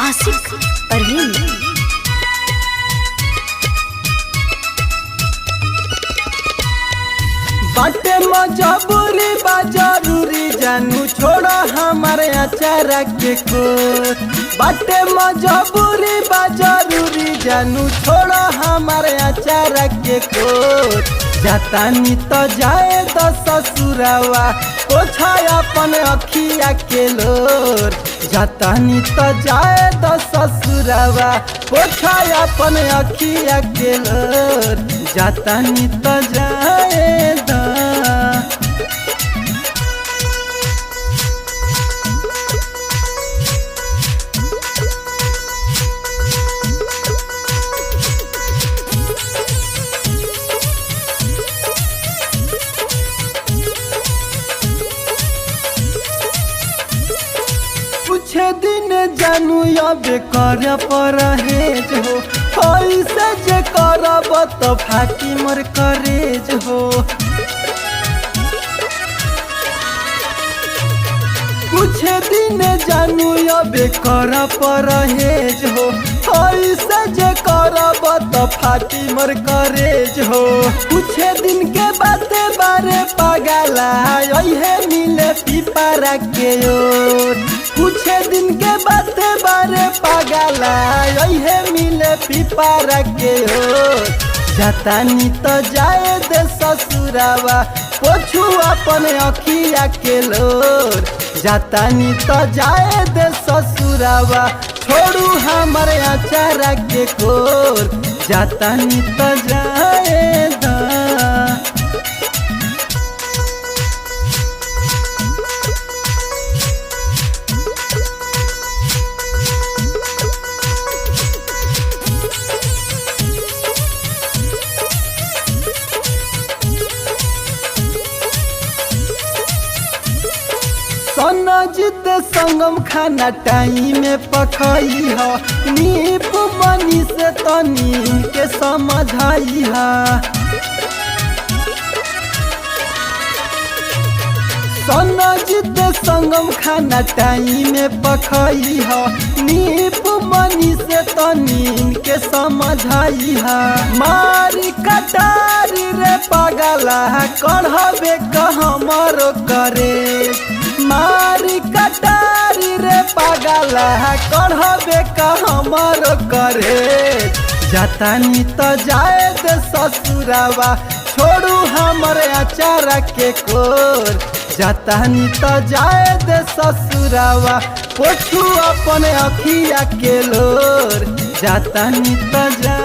आशिक परवीन। बाटे मजबूरी बा जरूरी जानू छोड़ा हमारे अचारा के कोर। बाटे मजबूरी बा जरूरी जानू छोड़ा हमारे अचारा के कोर। जातानी तो जाए तो ससुरावा पोछा अपन अखिया के लोर। जातानी तो जाए तो ससुरावा पोछा अपन अखिया के लोर। जातानी तो जाए दा कुछ दिन जानू अब कर परहेज हो। ऐसे जे करब तो फाटी मोर करेज हो। कुछ दिन जानू अब कर परहेज हो। ऐसे जे करब तो फाटी मोर करेज हो। कुछ दिन के बाते बारे पगला यही मिले पिपरा के ओर। कुछ दिन के बाते बारे पगला यही मिले पिपरा के ओर। जातानी तो जाए दे ससुरावा पोछू अपन अखिया के लोर। जातानी तो जाए दे ससुरावा छोड़ू हमारे अचारा के कोर। जातानी तो जाए दा सनजित संगम खाना टाइम में पकई हा। नीप मनी से तनी के समझाई हा। सनजित संगम खाना टाइम में पकई हा। नीप मनी से तनी के समझाई हा। मारी कटारी रे पगला कढ़बे कहमरो करे। मारी कटारी रे पगला कढ़बे कहमर करे। जातानी तो जाए दे ससुरावा छोड़ू हमारे अचारा के कोर। जातानी तो जाए दे ससुरावा पोछू अपन अखिया के लोर। जातानी तो जा